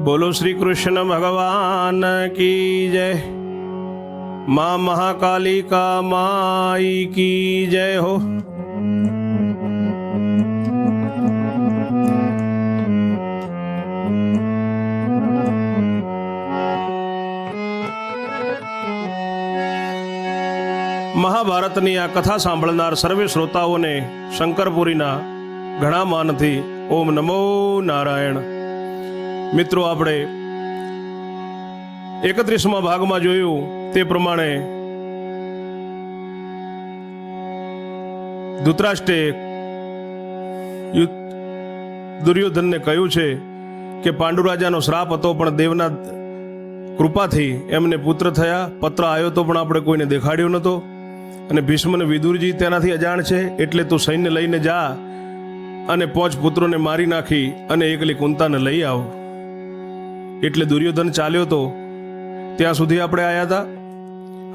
बोलो श्री कृष्ण भगवान की जय। माँ महाकाली का माई की जय हो। મહાભારતની આ કથા સાંભળનાર સર્વે શ્રોતાઓને શંકરપુરીના ઘણા માનથી ઓમ નમો નારાયણ। મિત્રો, આપણે 31મા ભાગમાં જોયું તે પ્રમાણે ધૃતરાષ્ટ્રે દુર્યોધનને કહ્યું છે કે પાંડુ રાજાનો શ્રાપ હતો, પણ દેવના કૃપાથી એમને પુત્ર થયા। પત્ર આવ્યો તો પણ આપણે કોઈને દેખાડ્યો નહોતો, અને ભીષ્મ અને વિદુરજી તેનાથી અજાણ છે, એટલે તું સૈન્ય લઈને જા અને 5 પુત્રોને મારી નાખી અને એકલી કુંતાને લઈ આવ। એટલે દુર્યોધન ચાલ્યો તો ત્યાં સુધી આપણે આવ્યા હતા।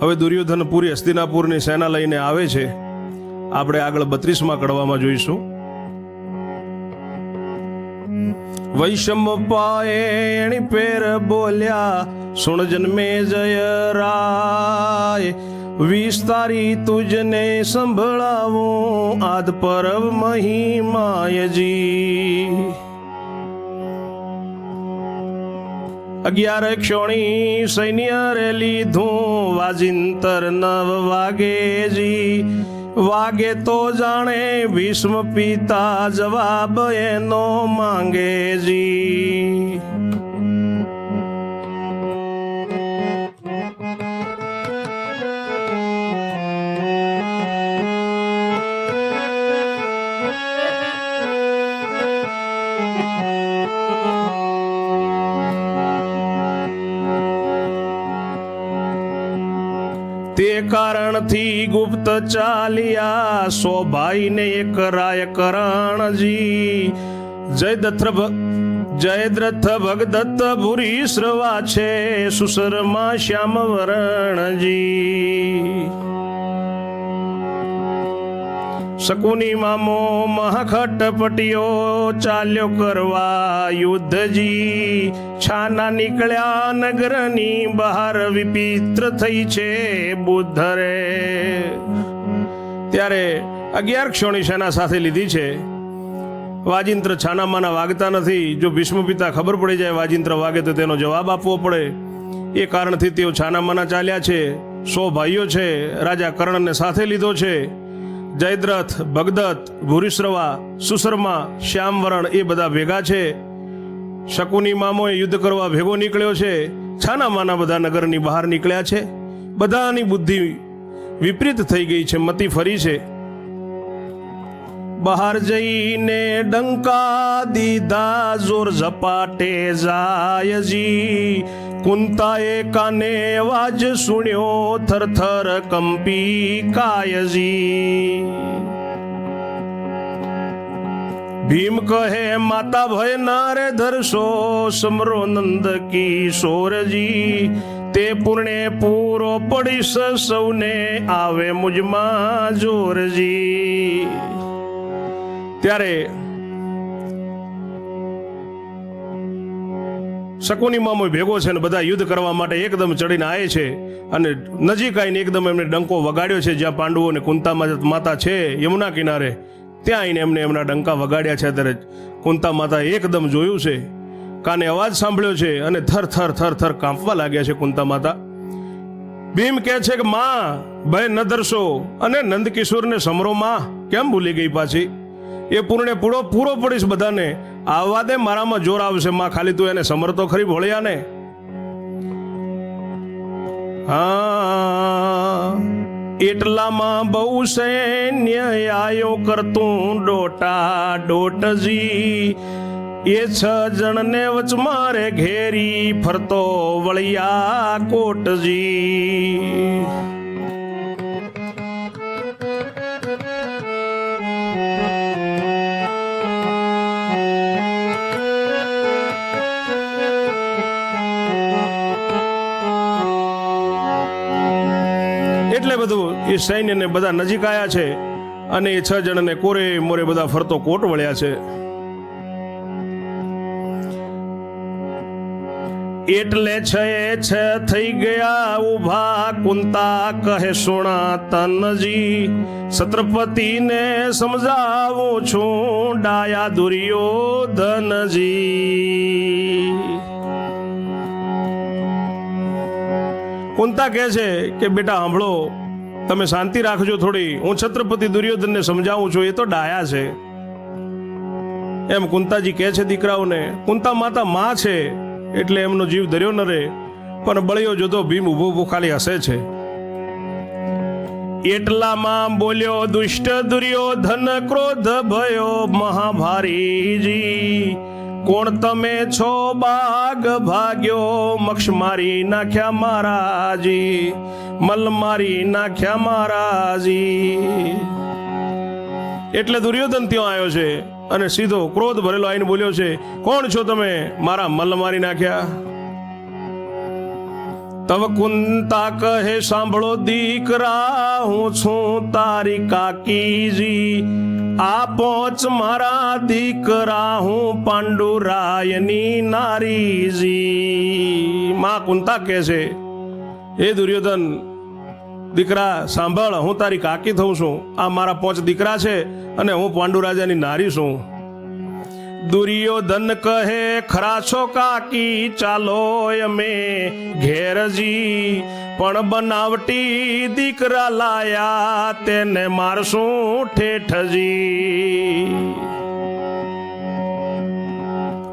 હવે દુર્યોધન પૂરી હસ્તિનાપુરની સેના લઈને આવે છે। આપણે આગળ 32મા કડવામાં જોઈશું। વૈષમ્પાયણી પેર બોલ્યા સુણ જન્મે જય રાય, વિસ્તારી તુજને સંભળાવું આદ પરવ મહિમાયજી। 11 ક્ષોણી સૈન્ય રે લીધું વાજિંતર 9 વાગેજી, વાગે તો જાણે ભીષ્મ પિતા જવાબ એનો માંગેજી। તે કારણથી ગુપ્ત ચાલ્યા 100 ભાઈને એક રાય કરણજી, જયદ્રથ ભગદત્ત ભૂરી શ્રવા છે સુસરમાં શ્યામ વરણજી। શકુની મામો મહાખટપટીઓ ચાલ્યો કરવા યુદ્ધજી, છાના નીકળ્યા નગરની બહાર વિપિત્ર થઈ છે બુદ્ધરે। ત્યારે 11 ક્ષોણી સેના સાથે લીધી છે। વાજિંત્ર છાનામાના વાગતા નથી। જો ભીષ્મ પિતા ખબર પડી જાય વાજિંત્ર વાગે તો તેનો જવાબ આપવો પડે, એ કારણથી તેઓ છાનામાના ચાલ્યા છે। 100 ભાઈઓ છે, રાજા કર્ણને સાથે લીધો છે। જયદ્રથ, ભગદત્ત, ભૂરિશ્રવા, સુશર્મા, શ્યામવરણ એ બધા ભેગા છે। શકુની મામોએ યુદ્ધ કરવા ભેગો નીકળ્યો છે। છાનામાના બધા નગરની બહાર નીકળ્યા છે। બધાની બુદ્ધિ વિપરીત થઈ ગઈ છે, મતિ ફરી છે। બહાર જઈને ડંકા દીધા જોર ઝપાટે જાયજી, કુંતાએ કાને અવાજ સુણ્યો થરથર કંપી કાયજી। ભીમ કહે માતા ભય ના રે ધરશો, સમરો નંદ કિશોરજી, તે પૂર્ણે પૂરો પડીશ સૌને આવે મુજમાં જોરજી। ત્યારે શકુની મામો ભેગો છે ને બધા યુદ્ધ કરવા માટે એકદમ ચડીને આવે છે, અને નજીક આવીને એકદમ એમને ડંકો વગાડ્યો છે। જ્યાં પાંડવો અને કુંતા માતા છે યમુના કિનારે, ત્યાં આવીને એમને એમના ડંકા વગાડ્યા છે। ત્યારે કુંતા માતા એકદમ જોયું છે, કાને અવાજ સાંભળ્યો છે, અને થર થર થર થર કાંપવા લાગ્યા છે કુંતા માતા। ભીમ કહે છે કે માં ભય ન ધરશો, અને નંદકિશોરને સમરો માં કેમ ભૂલી ગઈ પાછી? એ પૂર્ણે પૂરો પડીશ બધાને, આવવા દે, મારામાં જોર આવશે માં, ખાલી તું એને સમરતો ખરી ભોળિયા ને। હા, એટલામાં બહુ સૈન્ય આયો કરતું ડોટા ડોટજી, એ 6 જણને વચમાં રે ઘેરી ફરતો વળિયા કોટજી। એટલે બધું એ સૈન્યને બધા નજીક આવ્યા છે, અને એ 6 જણને કોરે મોરે બધા ફરતો કોટ વળ્યા છે। એટલે છે થઈ ગયા ઉભા કુંતા કહે સુણા તનજી છત્રપતિને સમજાવું છું ડાયા દુર્યોધનજી. કુંતા કહે છે કે બેટા સાંભળો, તમે શાંતિ રાખજો થોડી, હું છત્રપતિ દુર્યોધનને સમજાવું છું, એ તો ડાયા છે. એમ કુંતાજી કહે છે દીકરાઓને. કુંતા માતા માં છે એટલે એમનો જીવ ધર્યો ન રે, પણ બળિયો જોતો ભીમ ઉભો ઉભો ખાલી હસે છે. એટલામાં બોલ્યો દુષ્ટ દુર્યોધન ક્રોધ ભયો મહાભારીજી, કોણ તમે છો બાગ ભાગ્યો, મક્ષ મારી નાખ્યા મહારાજી, મલ મારી નાખ્યા મહારાજી. એટલે દુર્યોધન ત્યાં આવ્યો છે અને સીધો ક્રોધ ભરેલો આવીને બોલ્યો છે, કોણ છો તમે, મારા મલ મારી નાખ્યા. તવ કુંતા કહે સાંભળો દીકરા, હું છું તારી કાકીજી, આ પોચ મારા દીકરા, હું પાંડુરાયની નારીજી. માં કુંતા કહે છે, એ દુર્યોધન દીકરા સાંભળ, હું તારી કાકી થઉં છું, આ મારા પોચ દીકરા છે અને હું પાંડુ રાજાની નારી છું. દુર્યોધન કહે ખરા છો કાકી, ચાલો અમે ઘેરજી, પણ બનાવટી દીકરા લાયા તેને મારશું ઠેઠજી.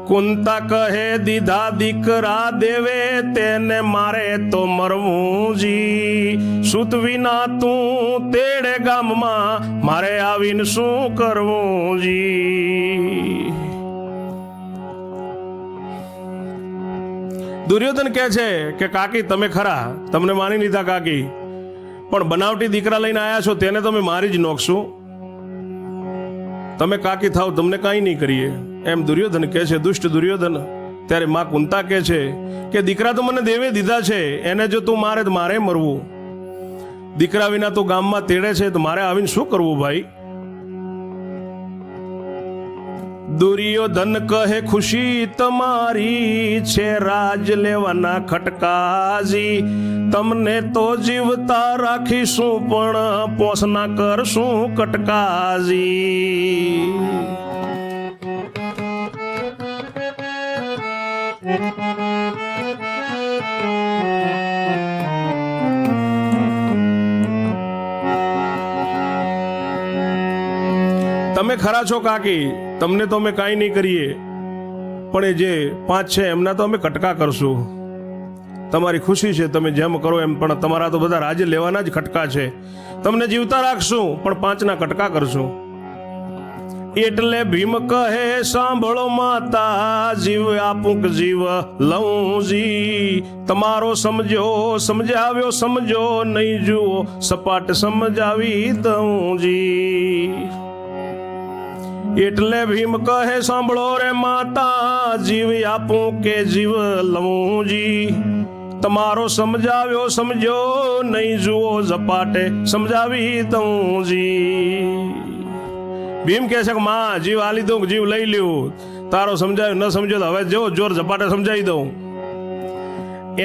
કુંતા કહે દીધા દીકરા દેવે તેને મારે તો મરવું જી, સુત વિના તું તેડે ગામમાં મારે આવીને શું કરવું જી. દુર્યોધન કહે છે કે કાકી તમે ખરા, તમને માની લીધા કાકી, પણ બનાવટી દીકરા લઈને આવ્યા છો તેને તમે મારી જ નોખશું. તમે કાકી થાવ, તમને કાંઈ નહીં કરીએ. એમ દુર્યોધન કહે છે, દુષ્ટ દુર્યોધન. ત્યારે માં કુંતા કહે છે કે દીકરા તો મને દેવે દીધા છે, એને જો તું મારે તો મારે મરવું. દીકરા વિના તો ગામમાં તેડે છે તો મારે આવીને શું કરવું ભાઈ. દુર્યોધન કહે ખુશી તમારી છે રાજ લેવાના ખટકાજી, તમને તો જીવતા રાખીશું પણ પોસના કરશું કટકાજી. તમે ખરા છો કાકી, તમને તો અમે કાંઈ નહીં કરીએ, પણ એ જે 5 છે એમના તો અમે કટકા કરશું. તમારી ખુશી છે, તમે જેમ કરો એમ, પણ તમારા તો બધા રાજ્ય લેવાના જ ખટકા છે. તમને જીવતા રાખશું પણ 5ના કટકા કરશું. એટલે ભીમ કહે સાંભળો માતા, જીવ આપું કે જીવ લઉં જી, તમારો સમજો સમજાવ્યો સમજો, નહીં જુઓ સપાટ સમજાવી દઉં જી. એટલે ભીમ કહે સાંભળો રે માતા, જીવ આપું કે જીવ લઉં જી, તમારો સમજાવ્યો સમજો, નહીં જુઓ ઝપાટે સમજાવી દઉં જી. ભીમ કહે છે કે માં જીવ આલી દઉં, જીવ લઈ લ્યું, તારો સમજાવ્યો ન સમજો તો હવે જો જોર ઝપાટે સમજાવી દઉં.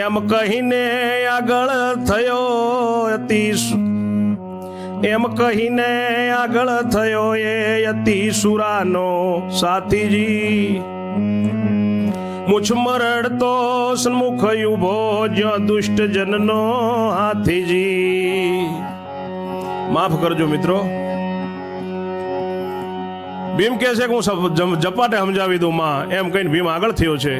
એમ કહીને આગળ થયો એમ કહીને આગળ થયો એ અતિ સુરાનો સાથીજી, મુછ મરડતો સન્મુખ ઉભો જ્યાં દુષ્ટ જનનો હાથીજી. માફ કરજો મિત્રો. ભીમ કહે છે કે હું ઝપાટે સમજાવી દઉં માં, એમ કહીને ભીમ આગળ થયો છે.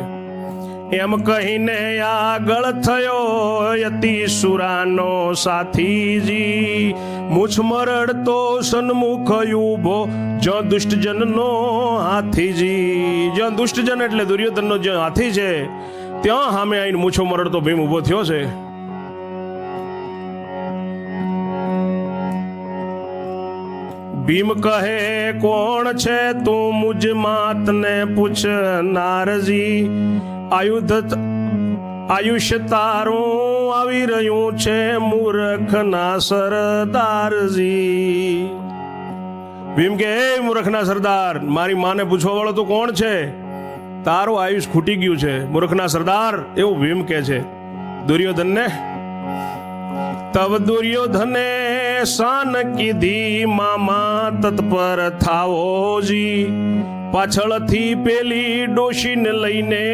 એમ કહીને આગળ થયો યતિ સુરાનો સાથીજી, મુછ મરડતો સન્મુખ ઉભો જ્યાં દુષ્ટજનનો હાથીજી. જ્યાં દુષ્ટજન એટલે દુર્યોધનનો જે હાથી છે ત્યાં સામે આવીને મૂછો મરડતો ભીમ ઉભો થયો છે. ભીમ કહે કોણ છે તું મુજ માતને પૂછ નારજી, આયુષ્ય તારું આવી રહ્યું છે મૂર્ખના સરદારજી. ભીમ કે એ મૂર્ખના સરદાર, મારી માને પૂછવા વાળો તું કોણ છે? તારું આયુષ ખૂટી ગયું છે મૂર્ખના સરદાર, એવું ભીમ કહે છે દુર્યોધનને. તવ દુર્યોધને શાન કીધી મામા તત્પર થાઓજી, પાછળથી પેલી ડોશીને લઈને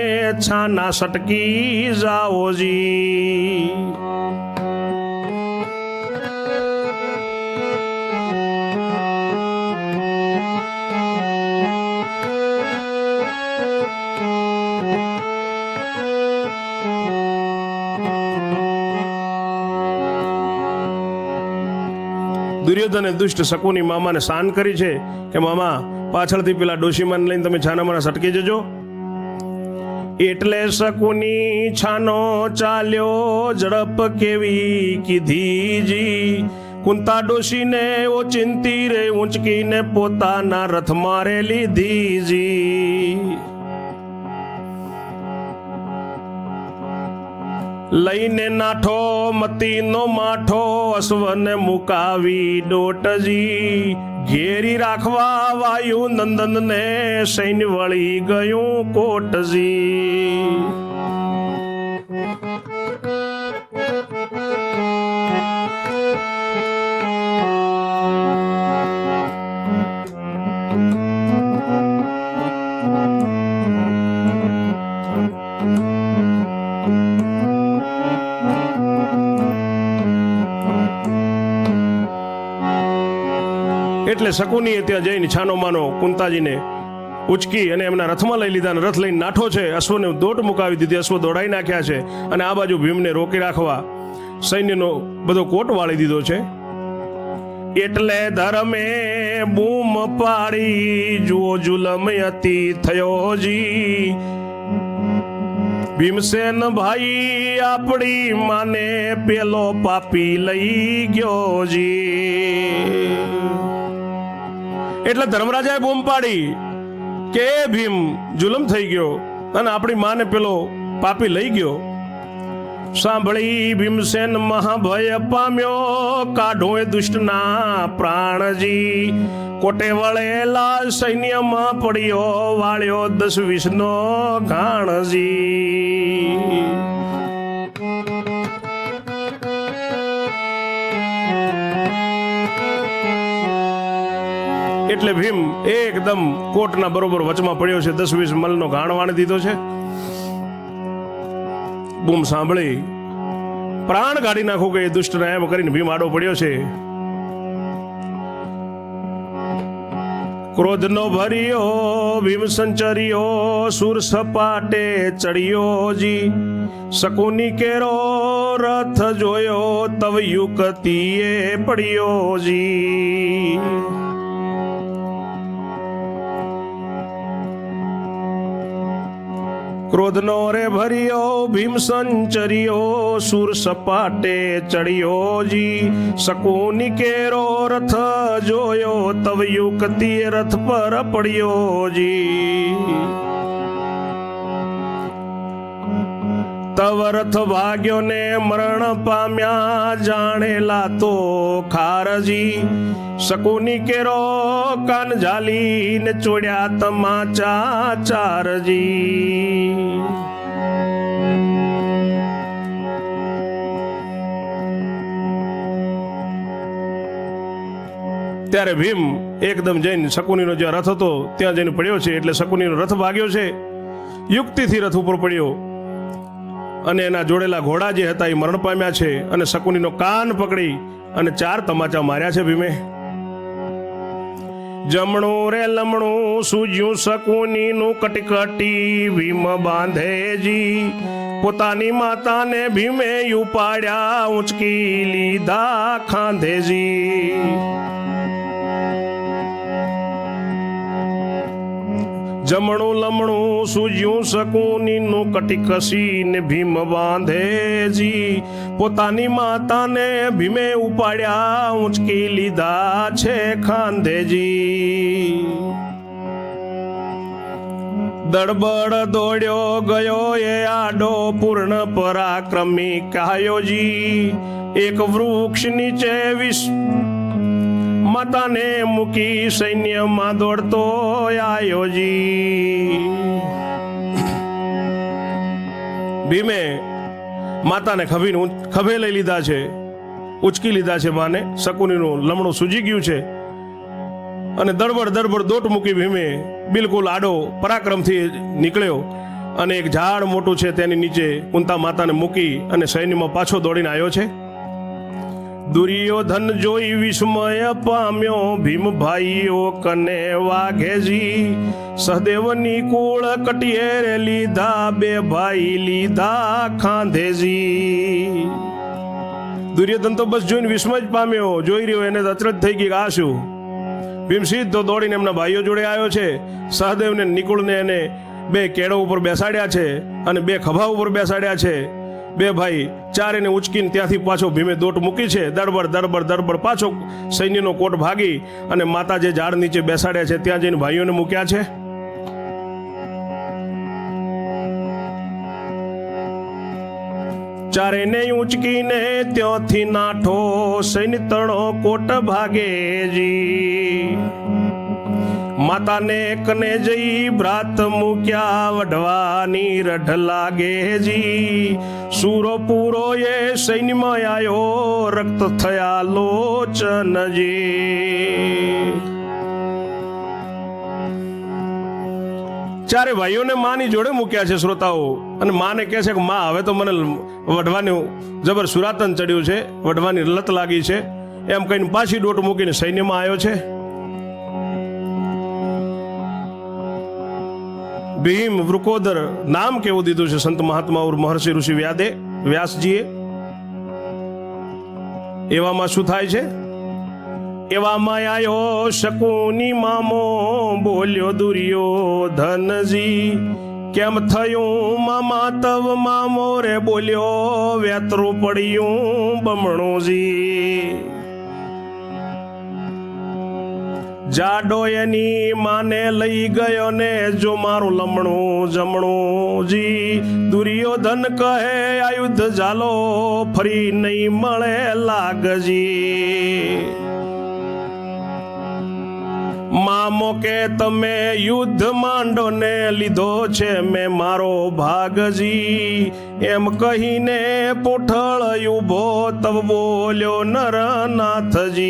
છાના સટકી જાઓજી. દુર્યોધને દુષ્ટ શકુની મામાને શાન કરી છે કે મામા પાછળથી પેલા ડોશીમાને લઈને તમે છાનામાના સટકી જજો. એટલે શકુની છાનો ચાલ્યો ઝડપ કેવી કીધીજી, કુંતા ડોશીને ઓચિંતી રે ઊંચકીને પોતાના રથ મારે લીધીજી. લઈને નાઠો મતીનો માઠો અશ્વને મુકાવી ડોટજી, ઘેરી રાખવા વાયુ નંદનને સૈન્ય વળી ગયું કોટજી. એટલે શકુનીએ ત્યાં જઈને છાનો માનો કુંતાજીને ઉચકી અને એમના રથમાં લઈ લીધા. રથ લઈને નાઠો છે, અશ્વને દોટ મુકાવી દીધી, અશ્વ દોડાઈ નાખ્યા છે અને આ બાજુ ભીમને રોકી રાખવા સૈન્યનો બધો કોટ વાળી દીધો છે. એટલે ધર્મે બૂમ પાડી જુઓ જુલમ અતિ થયો જી, ભીમસેન ભાઈ આપણી માને પેલો પાપી લઈ ગયો જી. એટલે ધર્મરાજાએ બૂમ પાડી કે ભીમ જુલમ થઈ ગયો અને આપણી માને પેલો પાપી લઈ ગયો. સાંભળી ભીમસેન મહાભય પામ્યો, કાઢો એ દુષ્ટના પ્રાણજી. કોટે વળેલા સૈન્યમાં પડ્યો વાળ્યો 10-20 નો ઘાણજી. એટલે ભીમ એકદમ કોટના બરોબર વચમાં પડ્યો છે, 10-20 મલનો ઘાણ વાણી દીધો છે. બૂમ સાંભળી પ્રાણ કાઢી નાખો કે દુષ્ટ એમ કરીને ભીમ આડો પડ્યો છે. ક્રોધનો ભર્યો ભીમ સંચર્યો સુર સપાટે ચડ્યો જી, શકુની કેરો રથ જોયો તવ યુકતીએ પડ્યો જી. ક્રોધનો રે ભર્યો ભીમ સંચર્યો સુર સપાટે ચડ્યો જી, શકુની કેરો રથ જોયો તવ યુકતીએ રથ પર પડ્યો જી. તવ રથ ભાગ્યો ને મરણ પામ્યા જાણેલા તો ખારજી, શકુની કેરો કાન ઝાલીને ચોડ્યા તમાચા ચારજી. ત્યારે ભીમ એકદમ જઈને શકુનીનો જે રથ હતો ત્યાં જઈને પડ્યો છે. એટલે શકુનીનો રથ ભાગ્યો છે, યુક્તિથી રથ ઉપર પડ્યો અને એના જોડેલા ઘોડા જે હતા એ મરણ પામ્યા છે અને શકુનીનો કાન પકડી અને 4 તમાચા માર્યા છે ભીમે. જમણું રે લમણું સૂજ્યું શકુનીનું કટકટી ભીમ બાંધેજી, પોતાની માતાને ભીમે ઉપાડ્યા ઊંચકી લીધા ખાંધેજી. જમણું લમણું સૂજ્યું શકુનીનું કટી કસીને ભીમ બાંધેજી, પોતાની માતાને ભીમે ઉપાડ્યા ઊંચકી લીધા છે ખાંધેજી. દડબડ દોડ્યો ગયો એ આડો પૂર્ણ પરાક્રમી કાયોજી, એક વૃક્ષ નીચે માતાને મૂકી સૈન્યમાં દોડતો આયોજી. ભીમે માતાને ખભે લઈ લીધા છે, ઉચકી લીધા છે માને. શકુનીનું લમણું સૂજી ગયું છે અને દરબડ દોટ મૂકી ભીમે બિલકુલ આડો પરાક્રમથી નીકળ્યો અને એક ઝાડ મોટું છે તેની નીચે કુંતા માતાને મૂકી અને સૈન્યમાં પાછો દોડીને આવ્યો છે. દુર્યોધન જોઈ વિસ્મય પામ્યો, ભીમ ભાઈઓ કને વાઘેજી. સહદેવની કુળ કટિયે લીધા, બે ભાઈ લીધા ખાંધેજી. દુર્યોધન તો બસ જોઈને વિસ્મય જ પામ્યો, જોઈ રહ્યો, એને અચરજ થઈ ગઈ કે આ શું. ભીમ સીધો દોડીને એમના ભાઈઓ જોડે આવ્યો છે. સહદેવને નિકુળને એને બે કેળો ઉપર બેસાડ્યા છે અને બે ખભા ઉપર બેસાડ્યા છે. બે ભાઈ ચારેને ઉચકીને ત્યાંથી પાછો ભીમે દોટ મૂકી છે. દરબડ પાછો સૈન્યનો કોટ ભાગી અને માતા જે ઝાડ નીચે બેસાડ્યા છે ત્યાં જઈને ભાઈઓને મૂક્યા છે. ચારેને ઉચકીને ત્યાંથી નાઠો, સૈન્ય તણો કોટ ભાગેજી. માતાને કને જઈ ભ્રાત મૂક્યા, વઢવાની રઢ લાગેજી. સૂરો પૂરો એ સૈન્યમાં આવ્યો, રક્ત થયા લોચનજી. ચારે ભાઈઓને માની જોડે મૂક્યા છે શ્રોતાઓ. અને માને કહે છે કે માં હવે તો મને વઢવાનું જબર સુરાતન ચડ્યું છે, વઢવાની લત લાગી છે. એમ કહીને પાછી દોટ મૂકીને સૈન્યમાં આવ્યો છે. ભીમ વૃકોદર નામ કેવું દીધું છે સંત મહાત્મા મહર્ષિ ઋષિ વ્યાસજીએ. એવામાં શું થાય છે? એવામાં આયો શકુની મામો, બોલ્યો દુર્યોધનજી. કેમ થયું મામા તવ મામો રે, બોલ્યો વેતરું પડ્યું બમણુજી. જાડો એની માને લઈ ગયો ને, જો મારું લમણું જમણું જી. દુર્યોધન કહે આયુધ ઝાલો, ફરી નહીં મળે લાગજી. મામો કે તમે યુદ્ધ માંડો ને, લીધો છે મેં મારો ભાગજી. એમ કહીને પોઠળ ઉભો તબ બોલ્યો નરનાથજી.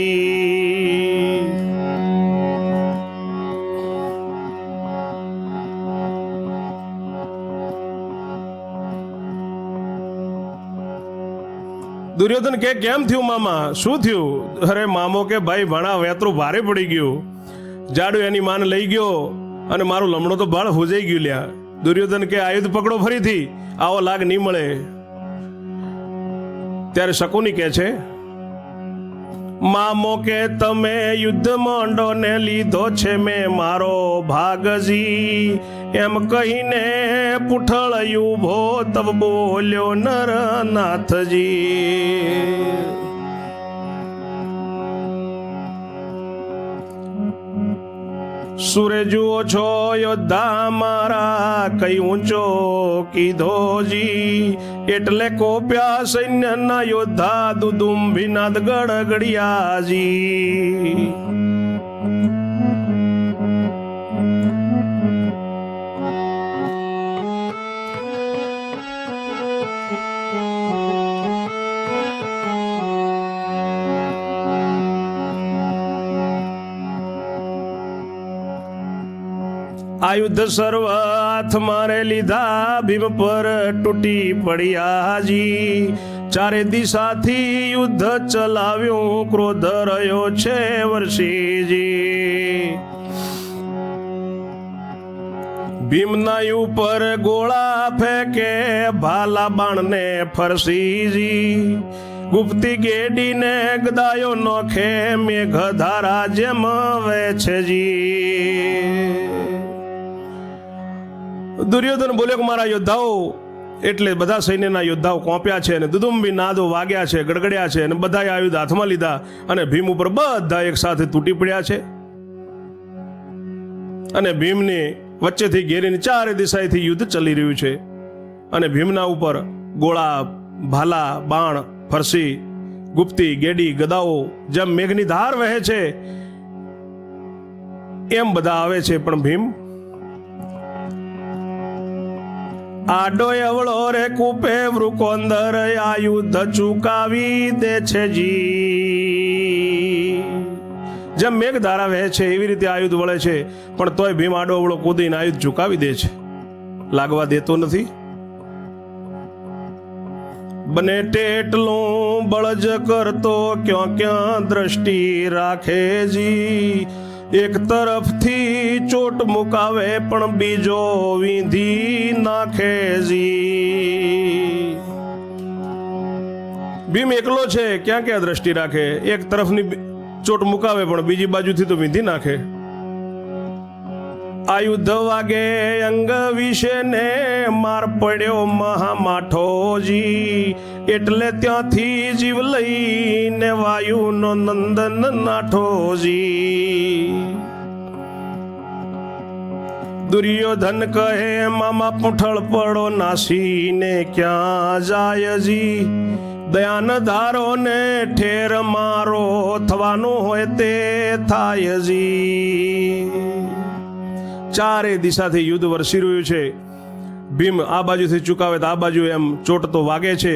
દુર્યોધન કે કેમ થયું મામા, શું થયું? અરે મામો કે ભાઈ ભણા વેતરું ભારે પડી ગયું, જાડુ એની માને લઈ ગયો અને મારું લમણું તો બાળ હોજાઈ ગયું લ્યા. દુર્યોધન કે આયુધ પકડો ફરીથી, આવો લાગ નહીં મળે. ત્યારે શકુની કહે છે મામો કે તમે યુદ્ધ માંડો ને, લીધો છે મેં મારો ભાગજી. એમ કહીને પુઠળ ઉભો તબ બોલ્યો નરનાથજી. સુરે જુઓ છો યોદ્ધા મારા, કઈ ઊંચો કીધોજી. એટલે કોપ્યા સૈન્યના યોદ્ધા, દુદુંભીનાદ ગડગડિયાજી. આયુધ સર્વ હાથ મારે લીધા, ભીમ પર તૂટી પડ્યાજી. ચારે દિશાથી યુદ્ધ ચલાવ્યું, ક્રોધ રહ્યો છે વર્ષીજી. ભીમના ઉપર ગોળા ફેંકે, ભાલા બાણને ફરસીજી. ગુપ્તી ગેડીને ગદાયો નોખે, મેઘધારા જેમ વેછજી. દુર્યોધન બોલ્યો કે મારા યોદ્ધાઓ, એટલે બધા સૈન્યના યોદ્ધાઓ કોંપ્યા છે અને દુદુંબી નાદો વાગ્યા છે, ગડગડ્યા છે અને બધાએ આયુધ હાથમાં લીધા અને ભીમ ઉપર બધા એક સાથે તૂટી પડ્યા છે. અને ભીમની વચ્ચેથી ઘેરીને ચારે દિશાએથી યુદ્ધ ચાલી રહ્યું છે અને ભીમના ઉપર ગોળા, ભાલા, બાણ, ફરસી, ગુપ્તી, ગેડી, ગદાઓ જેમ મેઘની ધાર વહે છે એમ બધા આવે છે. પણ ભીમ આડો એવળો રે કૂપે વૃકોંદર આ યુદ્ધ ચુકાવી દે છે જી. જેમ મેઘધારા વહે છે એવી રીતે આયુધ વળે છે, પણ તોય ભીમ આડો અવળો કૂદીને આયુધ ચુકાવી દે છે, લાગવા દેતો નથી. બને તેટલું બળજ કરતો ક્યાં ક્યાં દ્રષ્ટિ રાખે જી. એક તરફથી ચોટ મુકાવે પણ બીજો વીંધી નાખે જી. ભીમ એકલો છે, ક્યાં ક્યાં દ્રષ્ટિ રાખે? એક તરફની ચોટ મુકાવે પણ બીજી બાજુથી તો વીંધી નાખે. આયુધ વાગે અંગ વિશે ને માર પડ્યો મહામાઠોજી. એટલે ત્યાંથી જીવ લઈને વાયુનો નંદન નાઠોજી. દુર્યોધન કહે મામા પૂંઠળ પડો નાસીને ક્યાં જાય જી. દયાન ધારો ને ઠેર મારો થવાનું હોય તે થાય જી. ચારે દિશાથી યુદ્ધ વરસી રહ્યું છે. ભીમ આ બાજુથી ચુકાવે તો આ બાજુ એમ ચોટ તો વાગે છે.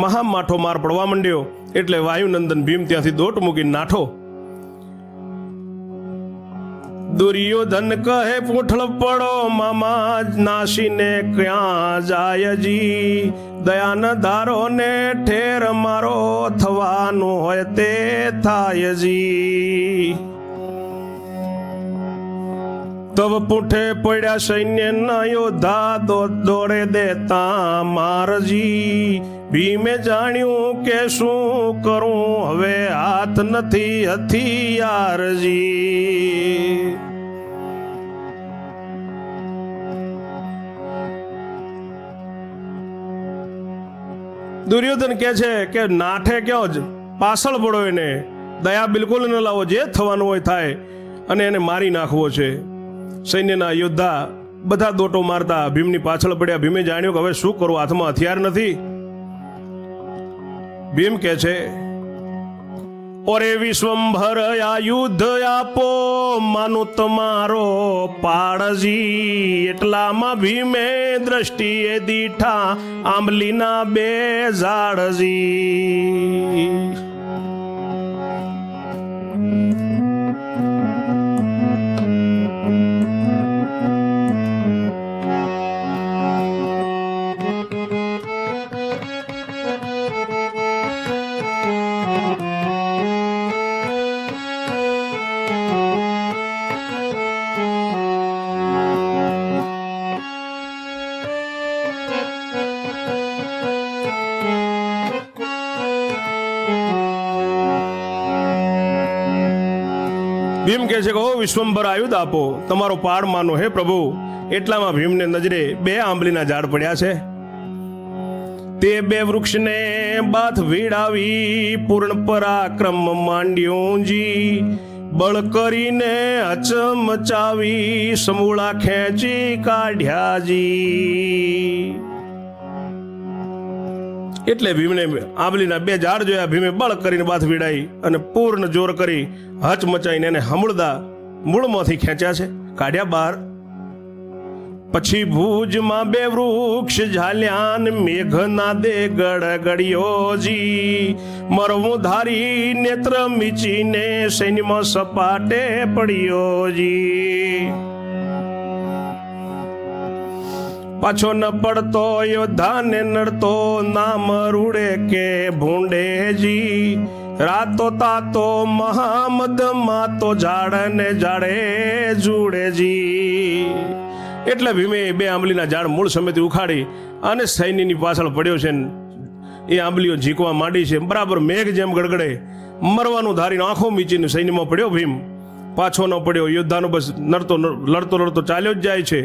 મહામાઠો માર પડવા માંડ્યો એટલે વાયુનંદન ભીમ ત્યાંથી દોટ મૂકીને નાઠો. દુર્યોધન કહે પૂંઠળ પડો મામા નાસીને ક્યાં જાય જી. દયાન ધારો ને ઠેર મારો થવાનું હોય તે થાય જી. તબ પૂંઠે પડ્યા સૈન્ય ના યોદ્ધા દોડે દેતા મારજી. ભીમે જાણ્યું કે શું કરું હવે હાથ નથી હથિયારજી. દુર્યોધન કહે છે કે નાઠે કયો જ પાછળ પડો, એને દયા બિલકુલ ન લાવો, જે થવાનું હોય થાય, અને એને મારી નાખવો છે. સૈન્યના યોદ્ધા બધા દોટો મારતા ભીમની પાછળ પડ્યા. ભીમે જાણ્યું કે હવે શું કરવું, હાથમાં હથિયાર નથી. ભીમ કહે છે ઓરે વિશ્વંભર આ યુદ્ધ આપો માનું તમારો પાડજી. એટલામાં ભીમે દ્રષ્ટિએ દીઠા આંબલીના બે ઝાડજી. ભીમ કહે છે કે ઓ વિશ્વંભર આયુધ આપો, તમારો પાડ માનો હે પ્રભુ. એટલામાં ભીમને નજરે બે આંબલીના ઝાડ પડ્યા છે. તે બે વૃક્ષને બાથ વીડાવી પૂર્ણ પરાક્રમ માંડ્યું જી. બળ કરીને હચમચાવી સમૂળા ખેંચી કાઢ્યા જી. એટલે ભીમને આંબલીના બે ઝાડ જોયા. ભીમે બળ કરીને બાથ વીડાઈ અને પૂર્ણ જોર કરી હચમચાઈને એને હમળદા મૂળમાંથી ખેંચ્યા છે, કાઢ્યા બહાર. પછી ભુજમાં બે વૃક્ષ ઝાલ્યા મેઘના દે ગડગડિયો જી. મરવું ધારી નેત્ર મીચીને સૈન્યમાં સપાટે પડ્યો જી. પાછો ન પડતો યોદ્ધાને નડતો નામ રૂડે કે ભૂંડેજી. રાતો તાતો મહામદ માતો ઝાડ ને ઝાડે જુડેજી. એટલે ભીમે બે આંબલીના ઝાડ મૂળ સમેતી ઉખાડી અને સૈન્યની પાછળ પડ્યો છે. એ આંબલીઓ ઝીકવા માંડી છે, બરાબર મેઘ જેમ ગડગડે. મરવાનું ધારીને આંખો મીચીને સૈન્યમાં પડ્યો ભીમ. પાછો ન પડ્યો. યોદ્ધાનો બસ લડતો લડતો ચાલ્યો જ જાય છે.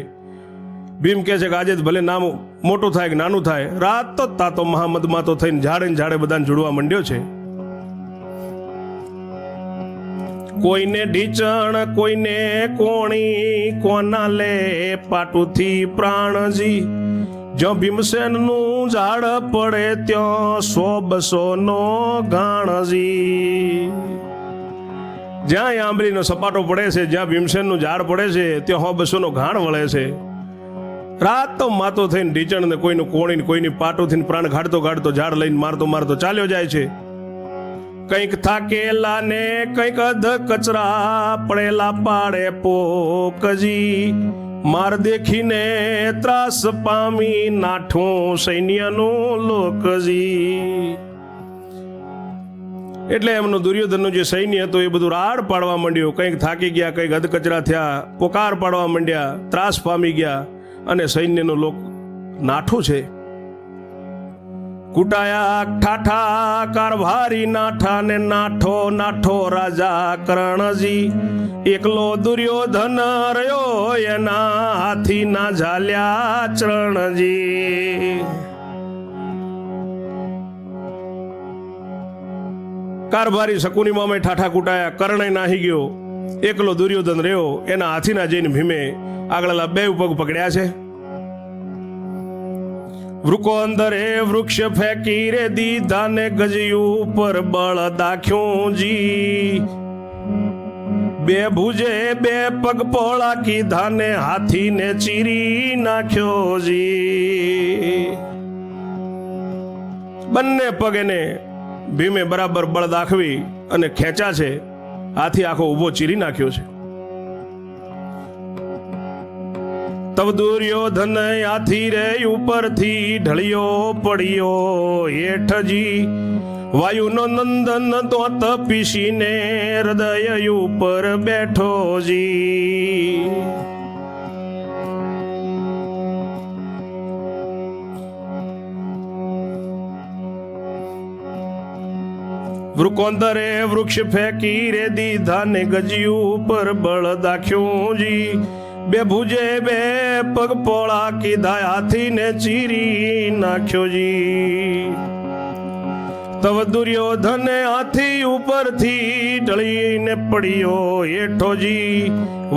ભીમ કહે છે કે આજે ભલે નામ મોટું થાય કે નાનું થાય, રાત તો તાતો મહામદમાં તો થઈને ઝાડે ને ઝાડે બધાને જોડવા માંડ્યો છે. કોઈને ઢીચણ કોઈને કોણી કોના લે પાટુથી પ્રાણજી. જ્યાં ભીમસેનનું ઝાડ પડે ત્યાં 100-200 નો ગાણજી. જ્યાં આંબલીનો સપાટો પડે છે, જ્યાં ભીમસેનનું ઝાડ પડે છે ત્યાં 100-200 નો ઘાણ વળે છે. રાત તો માતો થઈને ઢીચણ ને કોઈનું કોણી ને કોઈની પાટું થઈને પ્રાણ ઘાડતો ઘાડતો ઝાડ લઈને મારતો મારતો ચાલ્યો જાય છે. કંઈક થાકેલા ને કંઈક અધ કચરા પડેલા પાડે પોકજી, માર દેખીને ત્રાસ પામી નાઠું સૈન્યનું લોકજી. એટલે એમનું દુર્યોધનનું જે સૈન્ય હતું એ બધું રાડ પાડવા માંડ્યું. કંઈક થાકી ગયા, કંઈક અધકચરા થયા, પોકાર પાડવા માંડ્યા, ત્રાસ પામી ગયા અને સૈન્યનું લોક નાઠું છે. કુટાયા ઠાઠા કારભારી નાઠા ને નાઠો નાઠો રાજા કર્ણજી, એકલો દુર્યોધન રહ્યો એના હાથી ના ઝાલ્યા ચરણજી. કારભારી શકુની મામે ઠાઠા કુટાયા, કર્ણ નાહી ગયો, એકલો દુર્યોધન રહ્યો એના હાથીના જઈને ભીમે આગળલા બે પગ પકડ્યા છે. વૃકો અંદરે વૃક્ષ ફેંકી રે દીધા ને ગજયું પર બળ દાખ્યું જી, બે ભુજે બે પગ પોળા કીધા ને હાથી ને ચીરી નાખ્યો જી. બંને પગ એને ભીમે બરાબર બળ દાખવી અને ખેંચા છે, હાથી આખો ઊભો ચીરી નાખ્યો છે. તબ દુર્યોધન હાથી રે ઉપરથી ઢળિયો પડ્યો હેઠજી, વાયુનો નંદન દોત પીસીને હૃદય ઉપર બેઠો જી. વૃકોંદરે વૃક્ષ ફેંકી રે દીધા ને ગજ્યું ઉપર બળ દાખ્યું જી, બે ભુજે બે પગ પોળા કીધા હાથી ને ચીરી નાખ્યો જી. તવ દુર્યોધન હાથી ઉપરથી ઢળીને પડ્યો હેઠોજી,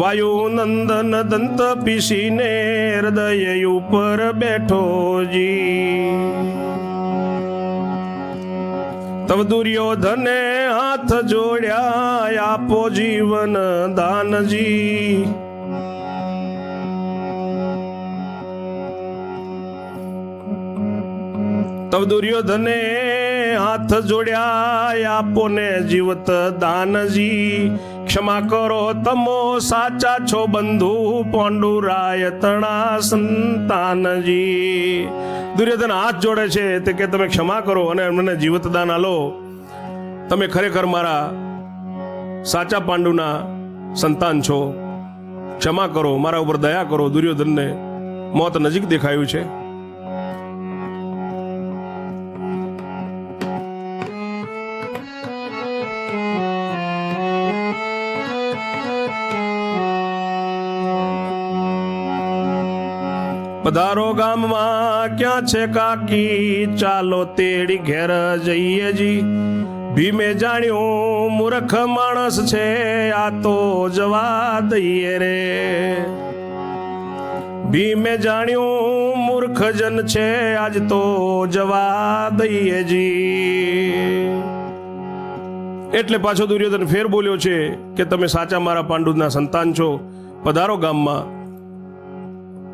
વાયુ નંદન દંત પીસીને હૃદય ઉપર બેઠોજી. તવ દુર્યોધને હાથ જોડ્યા આપો જીવન દાનજી, તવ દુર્યોધને હાથ જોડ્યા આપો ને જીવત દાનજી, ક્ષમા કરો તમો સાચા છો બંધુ પાંડુરાય તણા સંતાનજી. દુર્યોધન હાથ જોડે છે તે કે તમે ક્ષમા કરો અને મને જીવત દાન આલો, તમે ખરેખર મારા સાચા પાંડુના સંતાન છો, ક્ષમા કરો, મારા ઉપર દયા કરો. દુર્યોધનને મોત નજીક દેખાયું છે. પધારો ગામમાં ક્યાં છે કાકી, ચાલો તેડી ઘેર જઈએ જી. ભીમે જાણ્યું મૂર્ખ માણસ છે આ તો જવા દઈએ રે, ભીમે જાણ્યું મૂર્ખ જન છે આજ તો જવા દઈએ જી. એટલે પાછો દુર્યોધન ફેર બોલ્યો છે કે તમે સાચા મારા પાંડુના સંતાન છો, પધારો ગામમાં.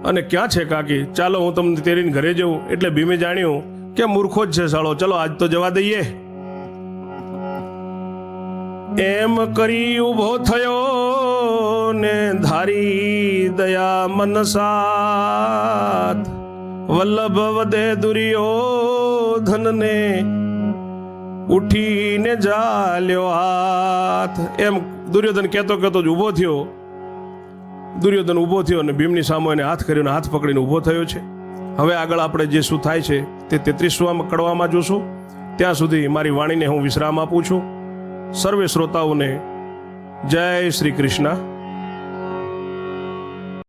અને ક્યાં છે કાકી, ચાલો હું તમને તેરીને ઘરે જઉં. એટલે ભીમે જાણ્યું કે મૂર્ખો જ છે સાળો, ચલો આજ તો જવા દઈએ. એમ કરી ઊભો થયો ને ધારી દયા મનસાત, વલ્લભ વદે દુર્યોધનને ઉઠીને જાલ્યો હાથ. એમ દુર્યોધન કહેતો કહેતો જ ઊભો થયો. દુર્યોધન ઊભો થયો અને ભીમની સામે એને હાથ કર્યો, હાથ પકડીને ઊભો થયો છે. હવે આગળ આપણે જે શું થાય છે તે 33મા કડવામાં જોશું. ત્યાં સુધી મારી વાણીને હું વિશ્રામ આપું છું. સર્વે શ્રોતાઓને જય શ્રી કૃષ્ણ.